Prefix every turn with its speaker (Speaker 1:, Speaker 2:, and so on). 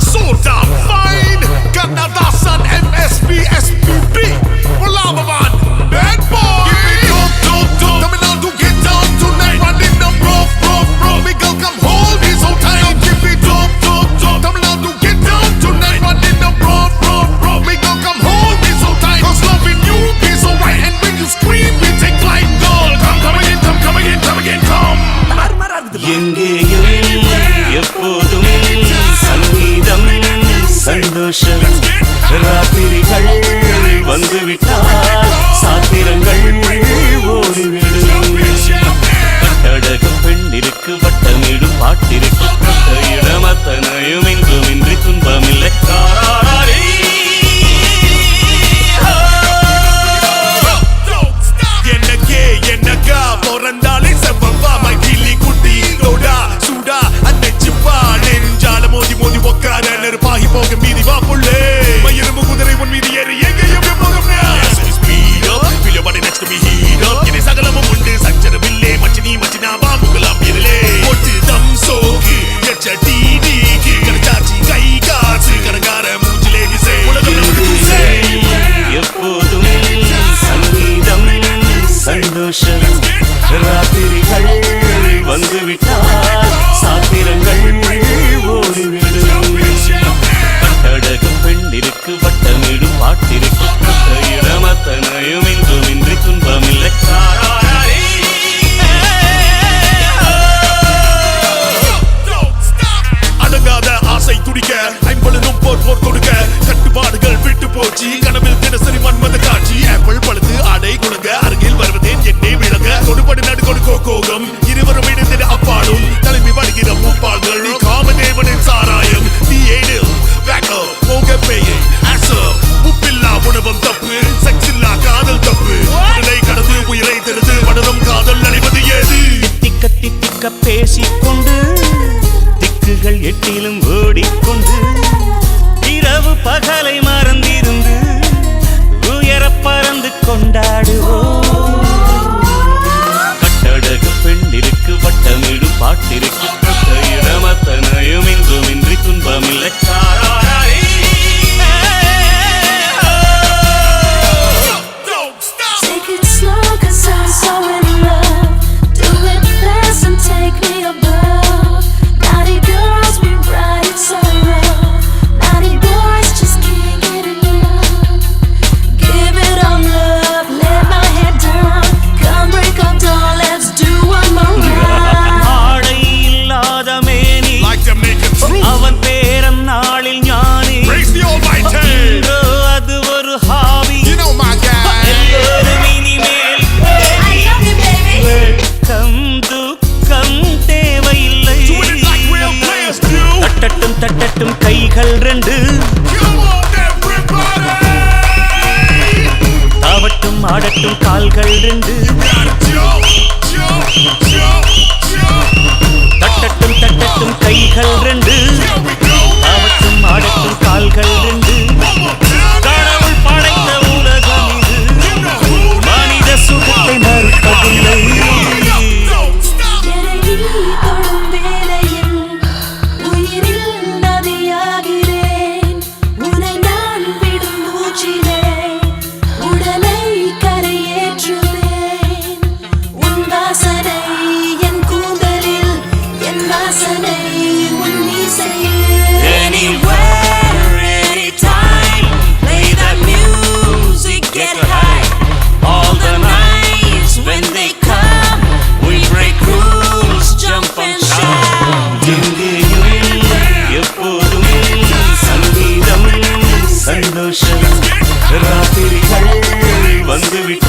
Speaker 1: so damn fine. Kannadasan, MSP, SPB, Pulavavan, bad boy. Give me dope. Coming on to get down tonight. Running the rough. Miguel, come hold me so tight. Give me dope. Coming on to get down tonight. Running the rough. Miguel, come hold me so tight. Cause loving you is alright. And when you scream, we take flight. Girl, come again.
Speaker 2: எங்கேயும் எப்போதும் சங்கீதம் சந்தோஷம் ராத்திரிகள் வந்துவிட்டால் சாத்திரங்கள் ஓடிவிடும் கட்டழகு பெண்ணிற்கு வட்டமிடும் பாட்டிற்கு இடமத்தனையும் இன்றுமின்றி துன்பமில்லை
Speaker 1: என்னக்கா பிறந்தாலே செவ்வா மகிழி குட்டி தோடா சூடா அன்னைச்சுப்பா நெஞ்சால மோதி உக்கார நெருப்பாகி போக மீதி வா புள்ளே மயிரும் குதிரை உன் மீதி ஏறி எங்கேயும் போகும் feel your body next to me heat up இனி சகலமும் உண்டு சஞ்சரமில்லே மச்சினா வா முகலாம் பிறலே ஒட்டு தம் சோக்கு எச்ச டிடிக்கு கரச்சாச்சி கை காசு கரங்கார மூஞ்சிலே விசே உலகம் நமக்கு தூசே
Speaker 2: எப்போதும் சங்கீதம் சந்தோஷம் ராத்திரிகள் வந்துவிட்டால் சாத்திரங்கள் ஓடிவிடும் கட்டழகு பெண்ணிற்கு வட்டமிடும் பாட்டிற்கு இடமத்தனையும் இன்றுமின்றி துன்பமில்லை
Speaker 1: அடங்காத ஆசை துடிக்க ஐம்பொழுதும் போர் கொடுக்க கட்டுப்பாடுகள் விட்டு போச்சு கனவில் தினசரி மன்மத காட்சி ஆப்பிள் பழுத்து ஆடை குழுங்க அருகில் வருவதேன் என்னை விளங்க கொடுபடி நடுகொடு கோகம் இருவரும் இணைந்திட அப்பாடும் தலைமை வருகிற முப்பாள்கள் நீ காமதேவனின் சாராயம் நீ ஏனில் பேக்கல் போக பேயை உப்பில்லா உணவம் தப்பு செக்ஸ் இல்லா காதல் தப்பு உடலை கடந்து உயிரை தெரிந்து மனதும் காதல் அடைவது ஏது
Speaker 2: திக்க பேசிக்கொண்டு திக்குகள் எட்டிலும் ஓடிக்கொண்டு இரவு பகலை மறந்திருந்து உயர பறந்து கொண்டாடுவோம் கட்டழகு பெண்ணிற்கு வட்டமிடும் பாட்டிற்கு இடமத்தனையும் இன்றுமின்றி துன்பமில்லை
Speaker 3: Take it slow, 'cause I'm so in love. Do it fast and take me above. Naughty girls, we ride it so rough. Naughty boys just can't get enough. Give it all love, let my head down. Come break up, doll, let's do one more round.
Speaker 2: ஆடை இல்லாத மேனி
Speaker 1: like to make it true
Speaker 2: அவன் பேரன் நாளில் ஞானி
Speaker 1: praise the almighty
Speaker 2: இன்றோ அது ஒரு hobby
Speaker 1: you know my guy
Speaker 2: எல்லோரும் இனிமேல்
Speaker 3: I love you, baby.
Speaker 2: வெட்கம் துக்கம் தேவையில்லை
Speaker 1: do it like real players do
Speaker 2: தட்டட்டும் கைகள் ரெண்டு
Speaker 1: come on everybody
Speaker 2: தாவட்டும் ஆடட்டும் கால்கள் ரெண்டு
Speaker 1: gotta jump
Speaker 2: தட்டட்டும் கைகள் ரெண்டு
Speaker 1: here we go
Speaker 2: தாவட்டும் ஆடட்டும் கால்கள் ரெண்டு
Speaker 1: one more time
Speaker 2: கடவுள் படைத்த உலகம் இது மனித சுகத்தை மறுப்பதில்லை
Speaker 1: don't stop
Speaker 3: எடையில் தொடும் வேளையில் உயிரில் நதியாகிறேன். உன்னை நான் விடும் மூச்சிலே உடலை கரையேற்றுவேன். உன் வாசனை என் கூந்தலில், என் வாசனை உன் மீசையில்.
Speaker 2: Anywhere, anytime, play that music, get high. All the nights when they come, we break rules, jump and shout. எங்கேயும் எப்போதும் சங்கீதம் சந்தோஷம் ராத்திரிகள் வந்துவிட்டால்